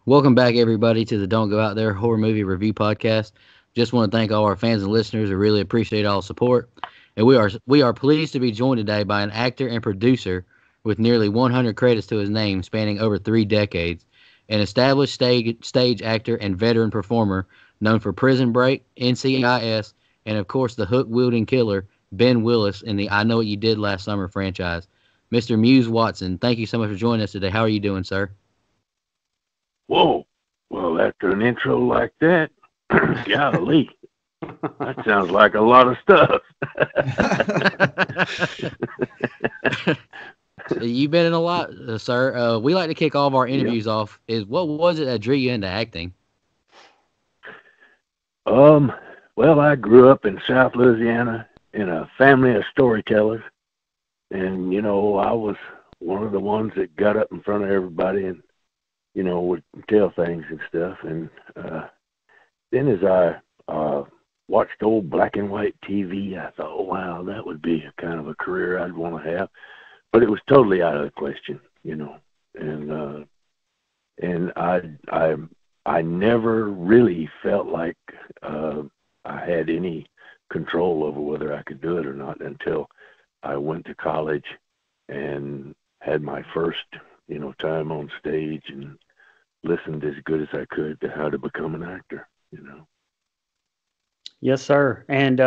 Welcome back, everybody, to the Don't Go Out There Horror Movie Review Podcast. Just want to thank all our fans and listeners. We really appreciate all the support. And we are pleased to be joined today by an actor and producer with nearly 100 credits to his name, spanning over 3 decades. An established stage actor and veteran performer known for Prison Break, NCIS, and of course the hook-wielding killer, Ben Willis, in the I Know What You Did Last Summer franchise. Mr. Muse Watson, thank you so much for joining us today. How are you doing, sir? Whoa. Well, after an intro like that, golly, that sounds like a lot of stuff. You've been in a lot, sir. We like to kick all of our interviews off. What was it that drew you into acting? Well, I grew up in South Louisiana in a family of storytellers, and I was one of the ones that got up in front of everybody and would tell things and stuff. And then as I watched old black and white TV, I thought, oh, wow, that would be a kind of a career I'd want to have. But it was totally out of the question, And I never really felt like I had any control over whether I could do it or not until I went to college and had my first, time on stage and listened as good as I could to how to become an actor, Yes, sir. And,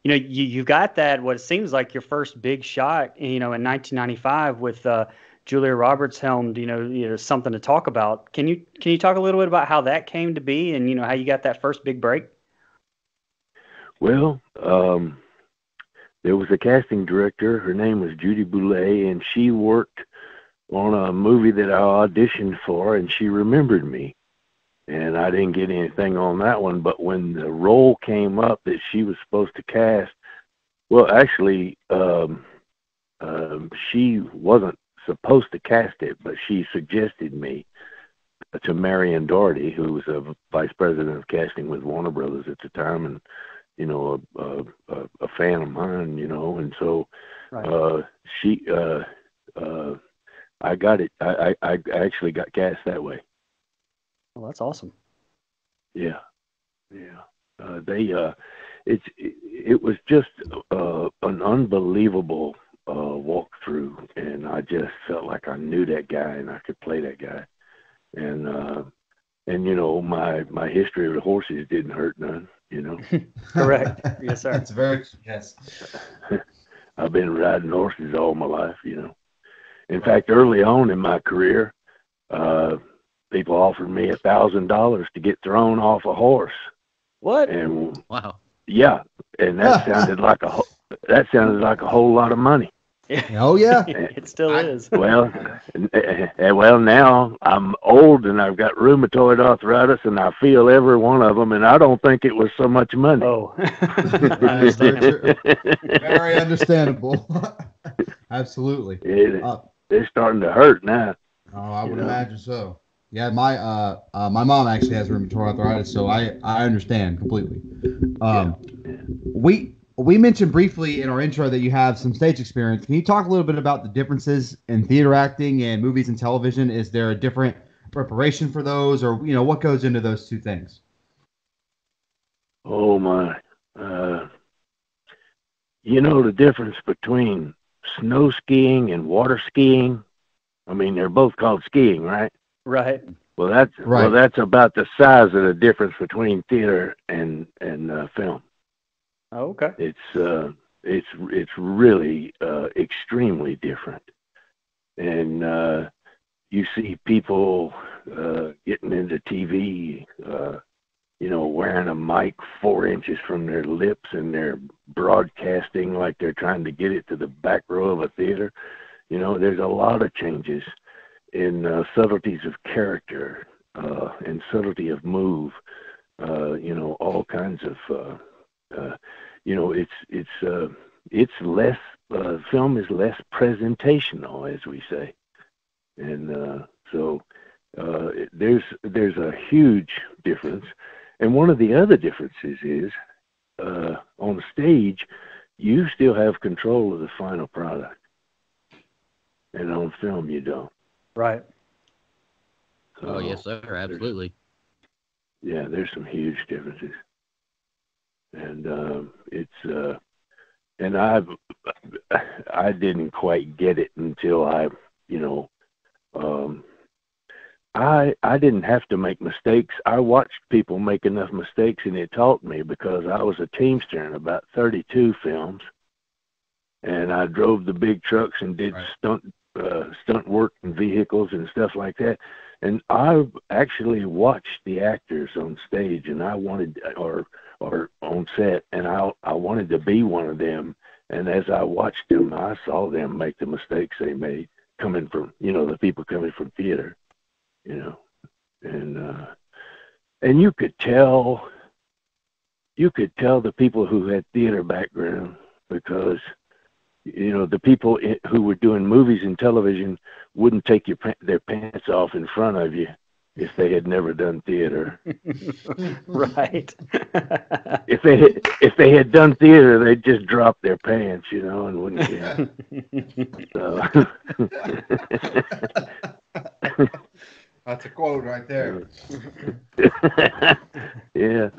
you got that, what it seems like your first big shot, in 1995 with Julia Roberts helmed, something to talk about. Can you talk a little bit about how that came to be and, how you got that first big break? Well, there was a casting director. Her name was Judy Boulay, and she worked on a movie that I auditioned for, and she remembered me. And I didn't get anything on that one, but when the role came up that she was supposed to cast, well, actually, she wasn't supposed to cast it, but she suggested me to Marion Doherty, who was a vice president of casting with Warner Brothers at the time, and a fan of mine, and so Right. I got it. I actually got cast that way. Well, that's awesome. Yeah. It was just an unbelievable walkthrough, and I just felt like I knew that guy and I could play that guy, and my history with horses didn't hurt none. Correct. Yes, sir. That's very yes. I've been riding horses all my life. In fact, early on in my career, people offered me $1,000 to get thrown off a horse. What? And Wow. Yeah, and that sounded like a whole lot of money. Oh yeah. It still is. Well, now I'm old and I've got rheumatoid arthritis and I feel every one of them, and I don't think it was so much money. Oh, Very understandable. Absolutely. It's starting to hurt now. Oh, I would imagine so. Yeah, my mom actually has rheumatoid arthritis, so I understand completely. We mentioned briefly in our intro that you have some stage experience. Can you talk a little bit about the differences in theater acting and movies and television? Is there a different preparation for those, or what goes into those two things? Oh my. The difference between snow skiing and water skiing, I mean, they're both called skiing, right? right. Well, that's about the size of the difference between theater and film. Oh, okay. It's really extremely different, and you see people getting into TV, wearing a mic 4 inches from their lips, and they're broadcasting like they're trying to get it to the back row of a theater. There's a lot of changes in subtleties of character and subtlety of move. All kinds of. It's less. Film is less presentational, as we say, and so there's a huge difference. And one of the other differences is on stage, you still have control of the final product, and on film you don't. Right. So Oh yes, sir. Absolutely. there's some huge differences, and and I didn't quite get it until you know, um, I didn't have to make mistakes. I watched people make enough mistakes, and it taught me because I was a teamster in about 32 films, and I drove the big trucks and did stunt work in vehicles and stuff like that. And I actually watched the actors on stage, and I wanted, or on set, and I wanted to be one of them. And as I watched them, I saw them make the mistakes they made, coming from, the people coming from theater, and you could tell the people who had theater background because the people who were doing movies and television wouldn't take their pants off in front of you if they had never done theater. Right. If they had done theater, they'd just drop their pants, and wouldn't care. So. That's a quote right there. Yeah.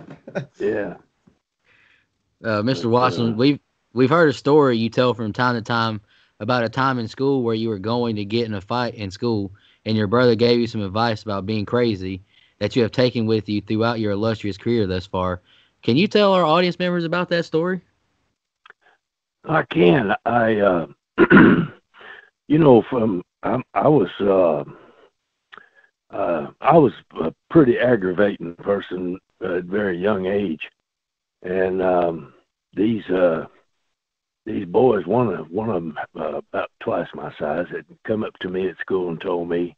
Mr. Watson, we've heard a story you tell from time to time about a time in school where you were going to get in a fight in school, and your brother gave you some advice about being crazy that you have taken with you throughout your illustrious career thus far. Can you tell our audience members about that story? I can. I was a pretty aggravating person at a very young age, and these boys, one of them about twice my size, had come up to me at school and told me,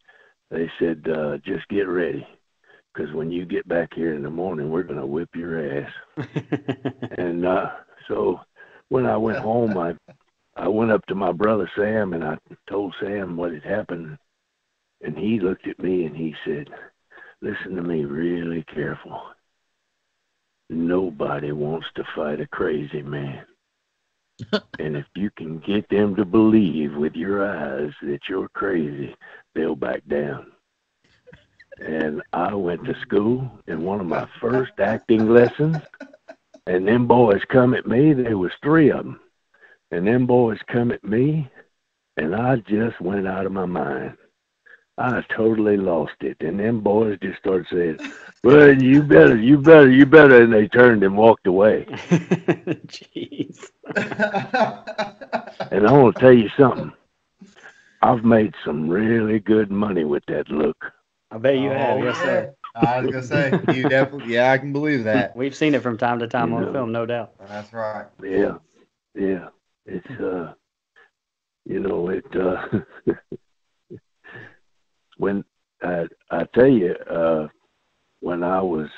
they said, just get ready, because when you get back here in the morning, we're going to whip your ass. And so when I went home, I went up to my brother Sam, and I told Sam what had happened. And he looked at me and he said, listen to me really careful. Nobody wants to fight a crazy man. And if you can get them to believe with your eyes that you're crazy, they'll back down. And I went to school, and one of my first acting lessons, and them boys come at me. There was 3 of them. And them boys come at me, and I just went out of my mind. I totally lost it. And them boys just started saying, well, you better. And they turned and walked away. Jeez. And I want to tell you something. I've made some really good money with that look. I bet you have, yes, sir. I was going to say, you definitely, I can believe that. We've seen it from time to time on film, no doubt. That's right. Yeah. It's, when I tell you, when I was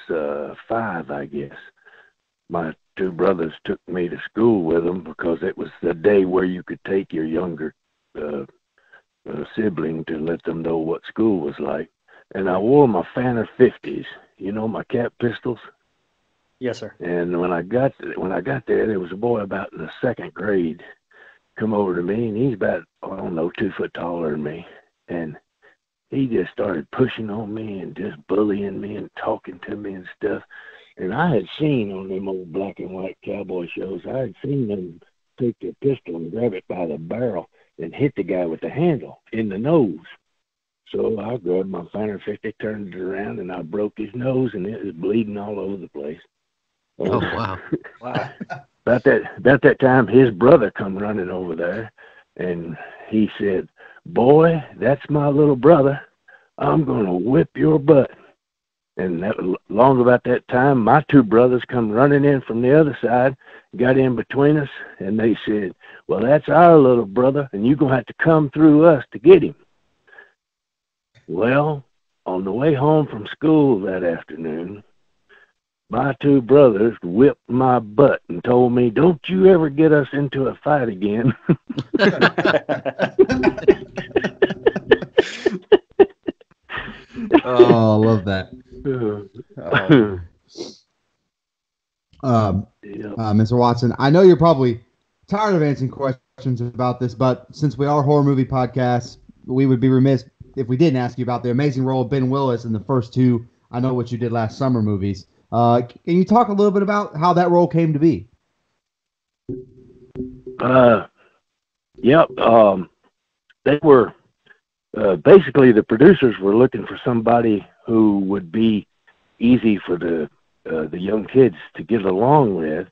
5, I guess, my 2 brothers took me to school with them because it was the day where you could take your younger sibling to let them know what school was like. And I wore my Fanner 50s, my cap pistols. Yes, sir. And when I got there, there was a boy about in the 2nd grade come over to me, and he's about, 2 foot taller than me. And he just started pushing on me and just bullying me and talking to me and stuff. And I had seen on them old black and white cowboy shows, I had seen them take their pistol and grab it by the barrel and hit the guy with the handle in the nose. So I grabbed my Fanner 50, turned it around, and I broke his nose, and it was bleeding all over the place. Oh, wow. Wow. About that time, his brother come running over there, and he said, boy, that's my little brother. I'm going to whip your butt. And long about that time, my 2 brothers come running in from the other side, got in between us, and they said, well, that's our little brother, and you're going to have to come through us to get him. Well, on the way home from school that afternoon, my 2 brothers whipped my butt and told me, don't you ever get us into a fight again. Oh, I love that. Mr. Watson, I know you're probably tired of answering questions about this, but since we are a horror movie podcasts, we would be remiss if we didn't ask you about the amazing role of Ben Willis in the first two I Know What You Did Last Summer movies. Can you talk a little bit about how that role came to be? Yep. They were basically, the producers were looking for somebody who would be easy for the young kids to get along with,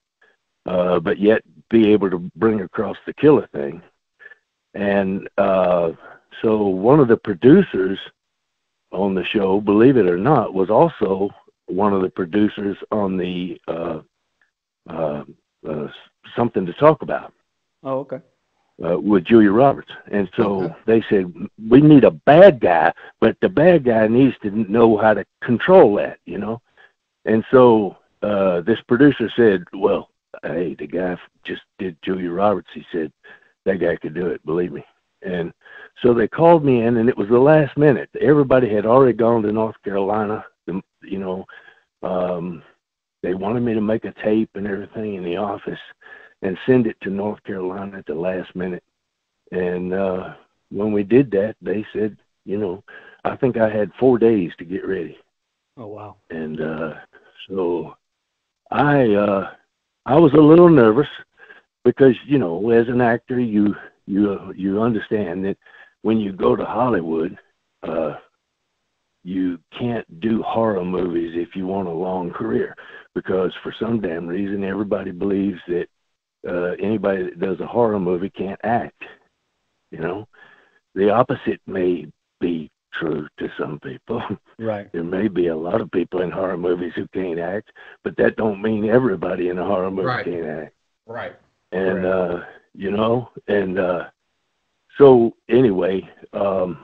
but yet be able to bring across the killer thing. And so one of the producers on the show, believe it or not, was also one of the producers on the Something to Talk About. Oh, okay. With Julia Roberts. And so they said, we need a bad guy, but the bad guy needs to know how to control that, you know? And so this producer said, well, hey, the guy just did Julia Roberts. He said, that guy could do it, believe me. And so they called me in, and it was the last minute. Everybody had already gone to North Carolina. You know, they wanted me to make a tape and everything in the office and send it to North Carolina at the last minute. And when we did that, they said, you know, I think I had 4 days to get ready. Oh, wow. And so I was a little nervous because, you know, as an actor, you understand that when you go to Hollywood, you can't do horror movies if you want a long career, because for some damn reason, everybody believes that anybody that does a horror movie can't act. You know, the opposite may be true to some people. Right. There may be a lot of people in horror movies who can't act, but that don't mean everybody in a horror movie can't act. Right. And you know, and so anyway, I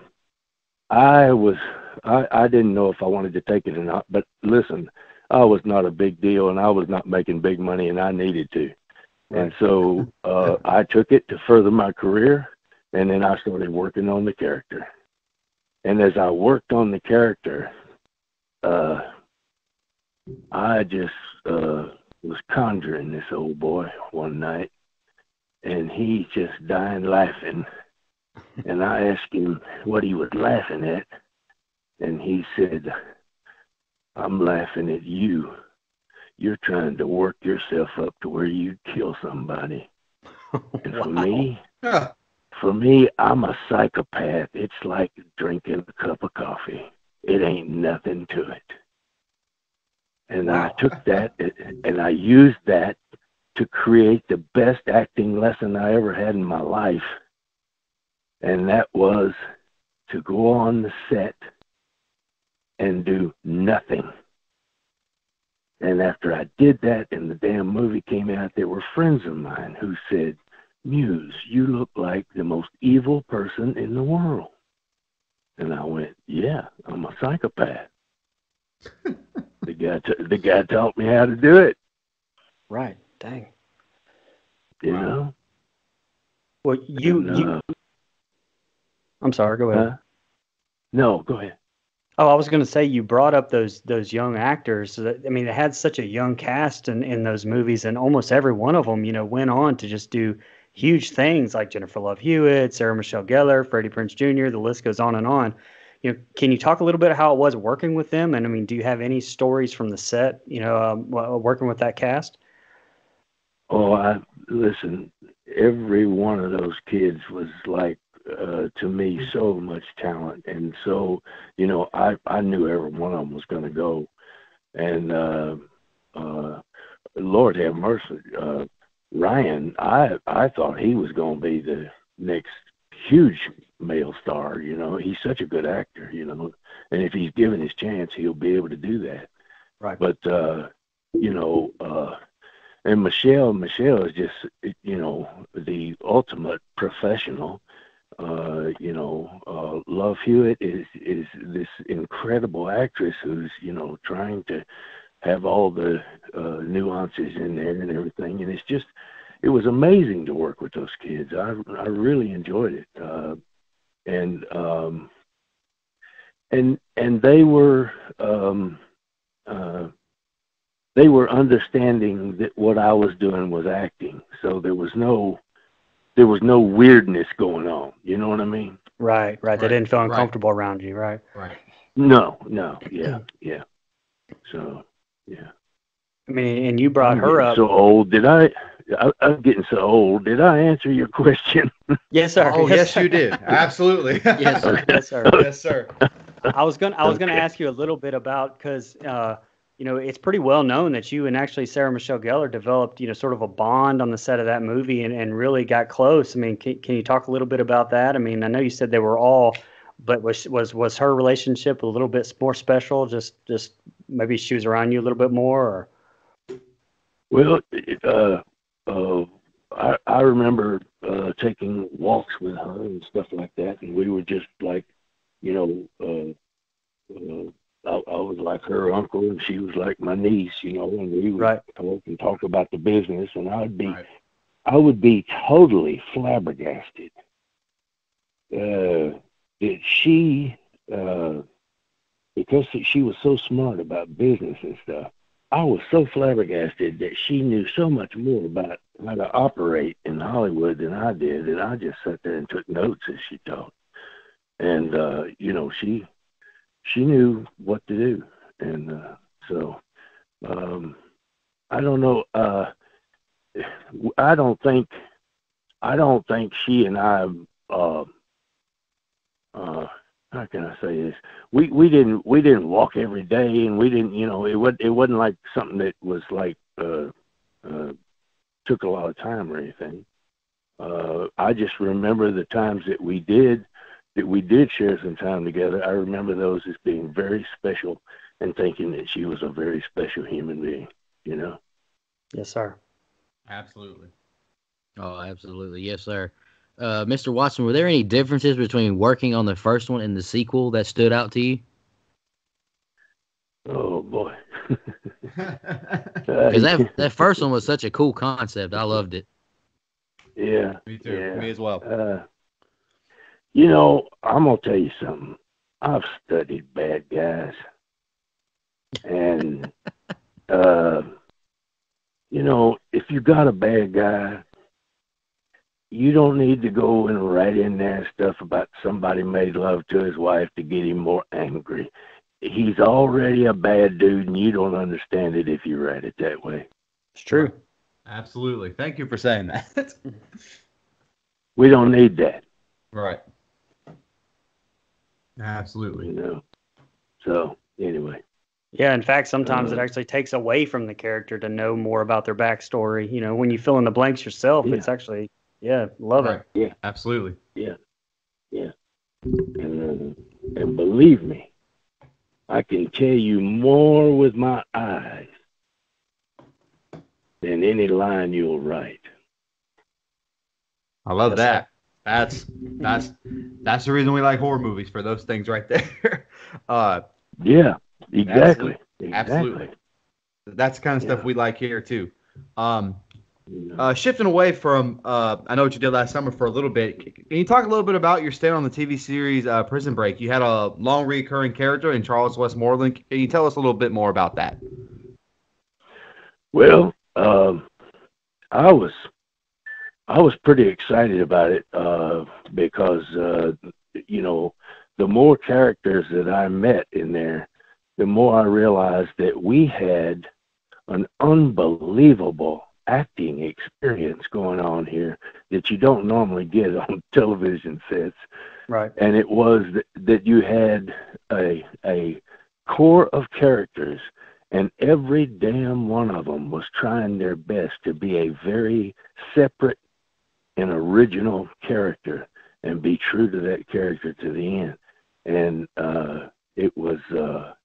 didn't know if I wanted to take it or not, but listen, I was not a big deal, and I was not making big money, and I needed to. Right. And so I took it to further my career, and then I started working on the character. And as I worked on the character, I just was conjuring this old boy one night, and he just dying laughing. And I asked him what he was laughing at, and he said, I'm laughing at you. You're trying to work yourself up to where you'd kill somebody. And for me, I'm a psychopath. It's like drinking a cup of coffee. It ain't nothing to it. And I took that and I used that to create the best acting lesson I ever had in my life. And that was to go on the set and do nothing. And after I did that and the damn movie came out, there were friends of mine who said, Muse, you look like the most evil person in the world. And I went, yeah, I'm a psychopath. The guy taught me how to do it. Right. Dang. You know? Well, you I'm sorry, go ahead. No, go ahead. Oh, I was going to say, you brought up those young actors. I mean, they had such a young cast in those movies, and almost every one of them, you know, went on to just do huge things, like Jennifer Love Hewitt, Sarah Michelle Gellar, Freddie Prinze Jr. The list goes on and on. You know, can you talk a little bit how it was working with them? And I mean, do you have any stories from the set, you know, working with that cast? Oh, listen, every one of those kids was like, to me, so much talent. And so, you know, I knew every one of them was going to go. And Lord have mercy, Ryan, I thought he was going to be the next huge male star. You know, he's such a good actor, you know, and if he's given his chance, he'll be able to do that. Right. But, you know, and Michelle is just, you know, the ultimate professional. You know, Love Hewitt is this incredible actress who's, you know, trying to have all the nuances in there and everything. And it was amazing to work with those kids. I really enjoyed it. And they were understanding that what I was doing was acting. So there was no weirdness going on. You know what I mean? Right. They Right, didn't feel right. uncomfortable around you, right? Right. No, yeah. So, yeah. I mean, and you brought I'm her getting up. so old. I'm getting so old. Did I answer your question? Yes, sir. Oh, yes, sir. you did. Absolutely. Yes, sir. Yes, sir. Yes, sir. I was gonna Okay. ask you a little bit about, because it's pretty well known that you and actually Sarah Michelle Gellar developed, sort of a bond on the set of that movie, and really got close. I mean, can you talk a little bit about that? I mean, I know you said they were all, but was her relationship a little bit more special? Just maybe she was around you a little bit more, or? Well, I remember taking walks with her and stuff like that, and we were just like, you know, I was like her uncle, and she was like my niece, and we would Right. talk and talk about the business, and Right. I would be totally flabbergasted that she, because she was so smart about business and stuff. I was so flabbergasted that she knew so much more about how to operate in Hollywood than I did, and I just sat there and took notes as she talked. And she knew what to do, and so I don't know. I don't think she and I. How can I say this? We didn't walk every day, and we didn't. It wasn't like something that was like took a lot of time or anything. I just remember the times that we did share some time together. I remember those as being very special, and thinking that she was a very special human being. Yes, sir. Absolutely. Oh, absolutely. Yes, sir. Mr. Watson, were there any differences between working on the first one and the sequel that stood out to you? Oh boy. Because that first one was such a cool concept. I loved it. Yeah. Me too. Yeah. Me as well. I'm gonna tell you something. I've studied bad guys, and if you got a bad guy, you don't need to go and write in there stuff about somebody made love to his wife to get him more angry. He's already a bad dude, and you don't understand it if you write it that way. It's true. Absolutely. Thank you for saying that. We don't need that. Right. Absolutely. So anyway. Yeah, in fact, sometimes it actually takes away from the character to know more about their backstory. When you fill in the blanks yourself, it's actually, love it. Yeah. Absolutely. Yeah. And believe me, I can tell you more with my eyes than any line you'll write. I love Yes, that. That's the reason we like horror movies, for those things right there. Yeah, exactly. Absolutely. That's the kind of stuff Yeah. we like here too. Shifting away from, I know what you did last summer for a little bit. Can you talk a little bit about your stint on the TV series Prison Break? You had a long recurring character in Charles Westmoreland. Can you tell us a little bit more about that? Well, I was pretty excited about it because the more characters that I met in there, the more I realized that we had an unbelievable acting experience going on here that you don't normally get on television sets. Right. And it was that you had a core of characters, and every damn one of them was trying their best to be a very separate and original character and be true to that character to the end. And it was a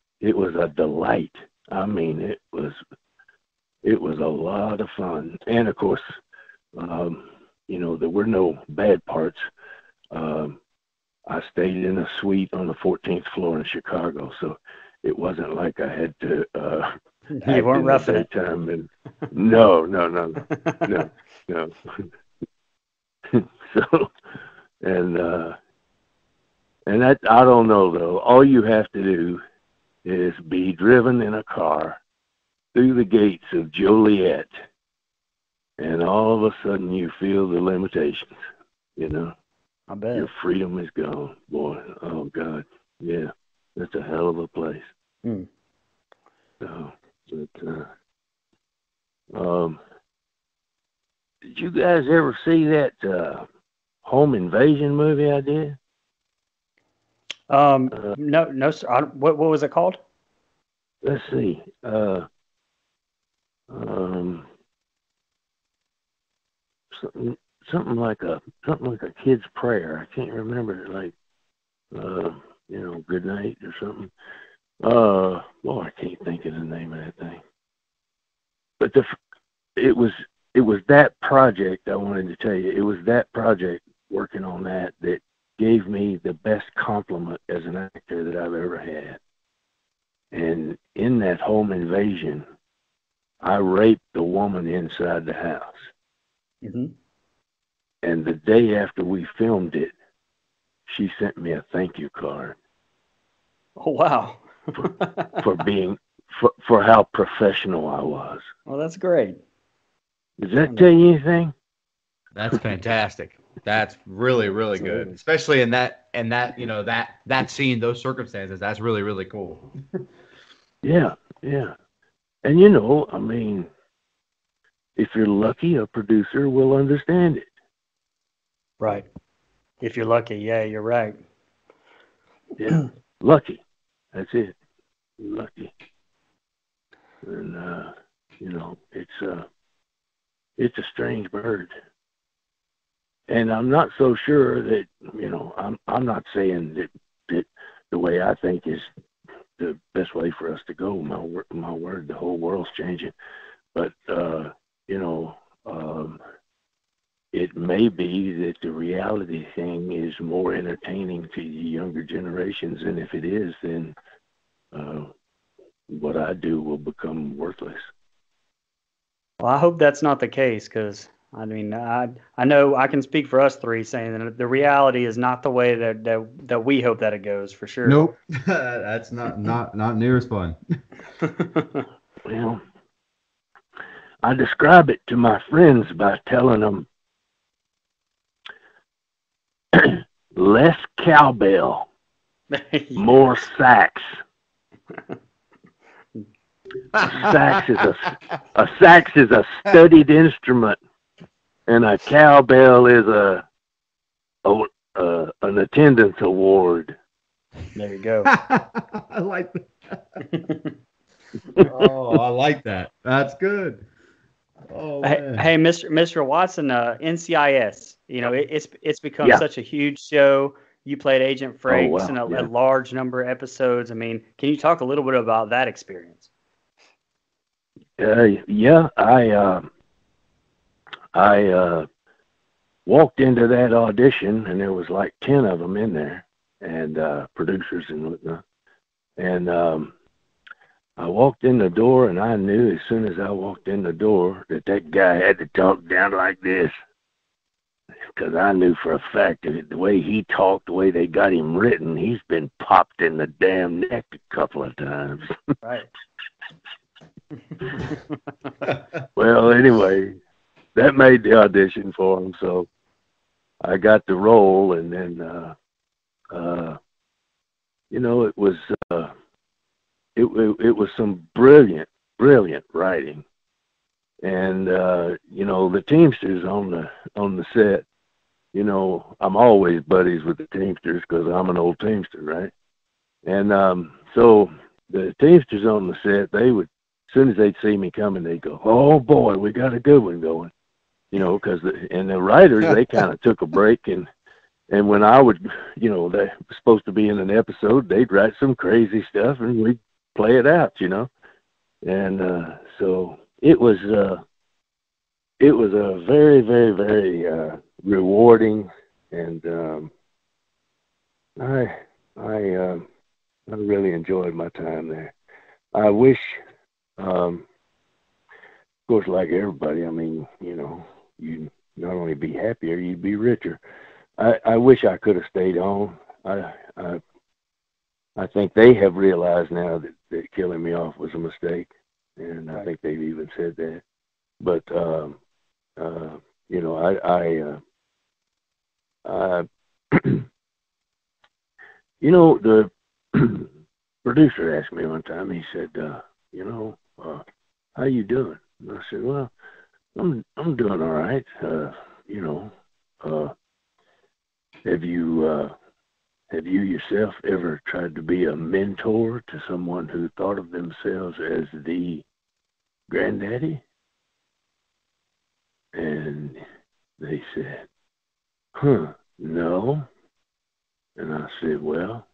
delight. I mean, it was a lot of fun. And of course, there were no bad parts. I stayed in a suite on the 14th floor in Chicago, so it wasn't like I had to You weren't roughing it. daytime. And no. So, and that, I don't know though. All you have to do is be driven in a car through the gates of Joliet, and all of a sudden you feel the limitations. I bet. Your freedom is gone, boy. Oh God, yeah, that's a hell of a place. Hmm. So, but did you guys ever see that home invasion movie I did? No, sir. What was it called? Let's see. Um, something, something like a kid's prayer. I can't remember. Like, good night or something. Well, I can't think of the name of that thing. But it was that project I wanted to tell you. It was that project working on that gave me the best compliment as an actor that I've ever had. And in that home invasion, I raped the woman inside the house. Mm-hmm. And the day after we filmed it, she sent me a thank you card. Oh, wow. for how professional I was. Well, that's great. Does that tell you anything? That's fantastic. That's really, really good, especially in that that scene, those circumstances. That's really, really cool. Yeah, yeah. And I mean, if you're lucky, a producer will understand it. Right. If you're lucky, yeah, you're right. Yeah, lucky. That's it. Lucky. And it's a strange bird. And I'm not so sure that I'm not saying that the way I think is the best way for us to go. My word, the whole world's changing. But it may be that the reality thing is more entertaining to the younger generations, and if it is, then what I do will become worthless. Well, I hope that's not the case, because I mean, I know I can speak for us three, saying that the reality is not the way that we hope that it goes, for sure. Nope, that's not near as fun. Well, I describe it to my friends by telling them less cowbell, more sax. A sax is a studied instrument, and a cowbell is an attendance award. There you go. I like that. Oh, I like that. That's good. Oh, man. Hey, Mr. Watson, NCIS. It's become such a huge show. You played Agent Frakes in a large number of episodes. I mean, can you talk a little bit about that experience? Yeah, I walked into that audition, and there was like 10 of them in there, and producers and whatnot. And I walked in the door, and I knew as soon as I walked in the door that guy had to talk down like this, because I knew for a fact that the way he talked, the way they got him written, he's been popped in the damn neck a couple of times. Right. Well, anyway, that made the audition for him, so I got the role, and then it was some brilliant writing, and the Teamsters on the set. I'm always buddies with the Teamsters because I'm an old Teamster, right? And so the Teamsters on the set, they would, as soon as they'd see me coming, they'd go, "Oh boy, we got a good one going," because the writers, they kind of took a break, and when I would, they were supposed to be in an episode, they'd write some crazy stuff, and we'd play it out, and so it was a very, very, very rewarding, and I really enjoyed my time there. I wish, of course, like everybody, I mean, you'd not only be happier, you'd be richer. I wish I could have stayed on. I think they have realized now that killing me off was a mistake, and I think they've even said that. But I The producer asked me one time. He said, how you doing? And I said, well, I'm doing all right. Have you yourself ever tried to be a mentor to someone who thought of themselves as the granddaddy? And they said, no. And I said, well,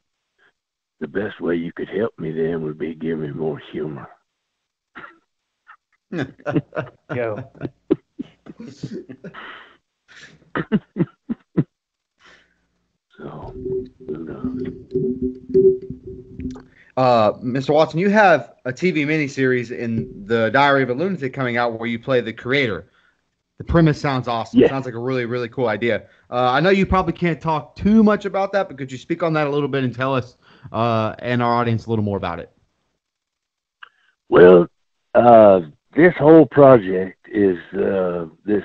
the best way you could help me then would be give me more humor. Go. So, who knows? Mr. Watson, you have a TV miniseries in the Diary of a Lunatic coming out where you play the creator. The premise sounds awesome. Yeah. Sounds like a really, really cool idea. I know you probably can't talk too much about that, but could you speak on that a little bit and tell us and our audience a little more about it? Well, this whole project is this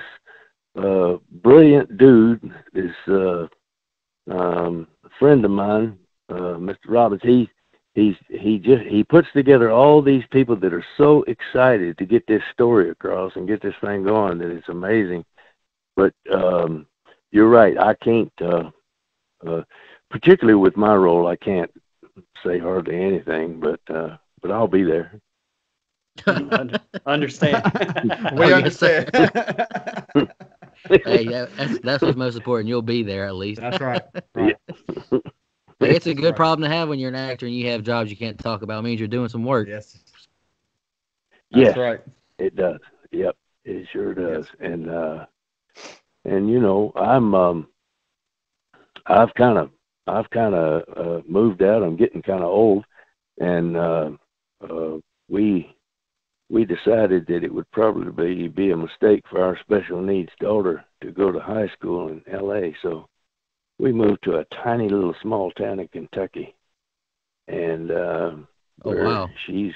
brilliant dude, this friend of mine, Mr. Robbins. He puts together all these people that are so excited to get this story across and get this thing going that it's amazing. But you're right. I can't, particularly with my role, I can't say hardly anything. But I'll be there. Understand. We understand. Hey, that's what's most important. You'll be there at least. That's right. Yeah. Hey, it's a good problem to have when you're an actor and you have jobs you can't talk about. It means you're doing some work. Yes. Yes, right. It does. Yep, it sure does. Yes. And I've kind of moved out. I'm getting kind of old, and we decided that it would probably be a mistake for our special needs daughter to go to high school in L.A. So we moved to a tiny little small town in Kentucky, and wow. she's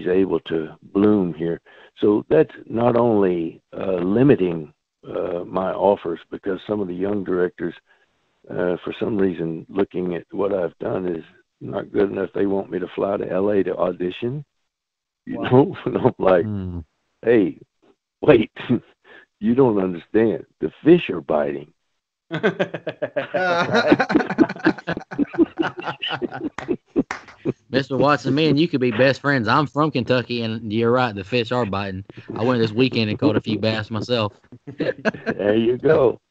able to bloom here. So that's not only limiting my offers, because some of the young directors, for some reason, looking at what I've done is not good enough. They want me to fly to L.A. to audition. Wow. And I'm like, hey, wait, you don't understand. The fish are biting. Mr. Watson, me and you could be best friends. I'm from Kentucky, and you're right. The fish are biting. I went this weekend and caught a few bass myself. There you go.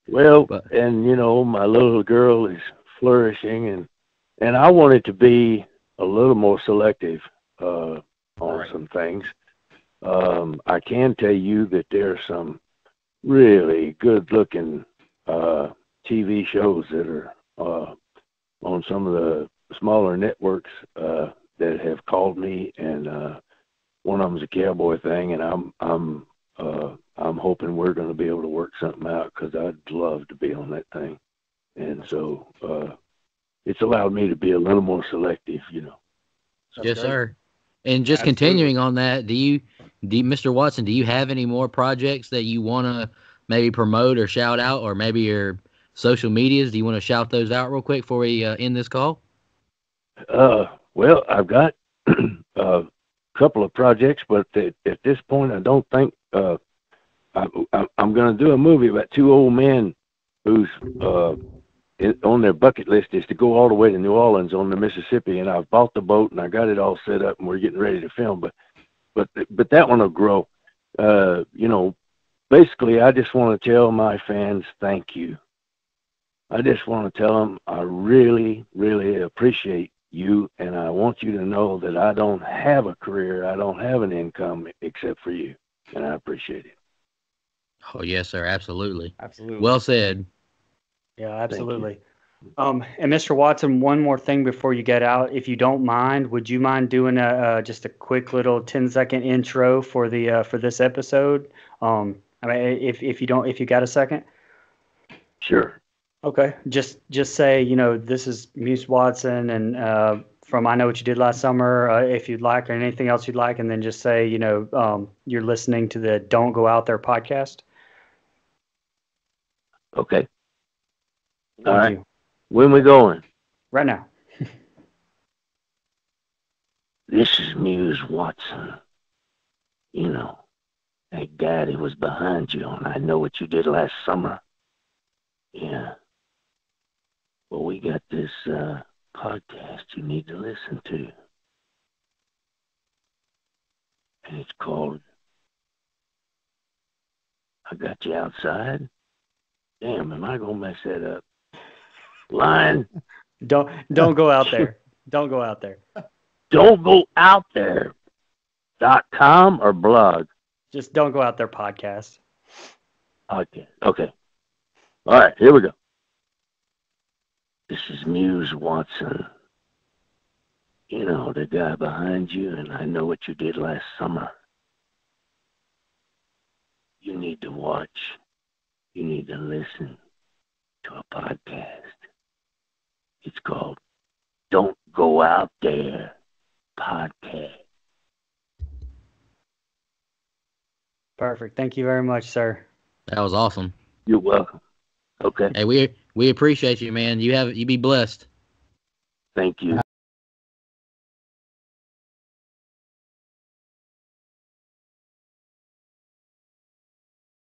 Well, and my little girl is flourishing, and I wanted to be a little more selective on some things. I can tell you that there are some really good-looking TV shows that are on some of the smaller networks that have called me, and one of them's a cowboy thing, and I'm hoping we're going to be able to work something out, because I'd love to be on that thing, and so it's allowed me to be a little more selective, Yes, sir. And just continuing on that, Mr. Watson, do you have any more projects that you want to maybe promote or shout out, or maybe your social medias? Do you want to shout those out real quick before we end this call? Well, I've got a couple of projects, but at this point, I don't think I'm going to do a movie about two old men who's on their bucket list is to go all the way to New Orleans on the Mississippi, and I've bought the boat and I got it all set up, and we're getting ready to film. But that one will grow. Basically, I just want to tell my fans thank you. I just want to tell them I really, really appreciate you, and I want you to know that I don't have a career, I don't have an income except for you, and I appreciate it. Oh, yes, sir. Absolutely. Absolutely. Well said. Yeah, absolutely. And Mr. Watson, one more thing before you get out, if you don't mind, would you mind doing just a quick little 10-second intro for this episode? If you got a second. Sure. Okay. Just say, this is Muse Watson, and from I Know What You Did Last Summer, if you'd like, or anything else you'd like, and then just say, you're listening to the Don't Go Out There podcast. Okay. Thank you. When we going? Right now. This is Muse Watson. You know, that guy that was behind you on I Know What You Did Last Summer. Yeah. Well, we got this podcast you need to listen to. And it's called I Got You Outside. Damn, am I going to mess that up? Line. Don't go out there. Don't go out there. Don't go out there. .com or blog? Just don't go out there podcast. Okay. All right, here we go. This is Muse Watson. You know, the guy behind you, and I Know What You Did Last Summer. You need to watch. You need to listen to a podcast. It's called Don't Go Out There Podcast. Perfect. Thank you very much, sir. That was awesome. You're welcome. Okay. Hey, we appreciate you, man. You be blessed. Thank you.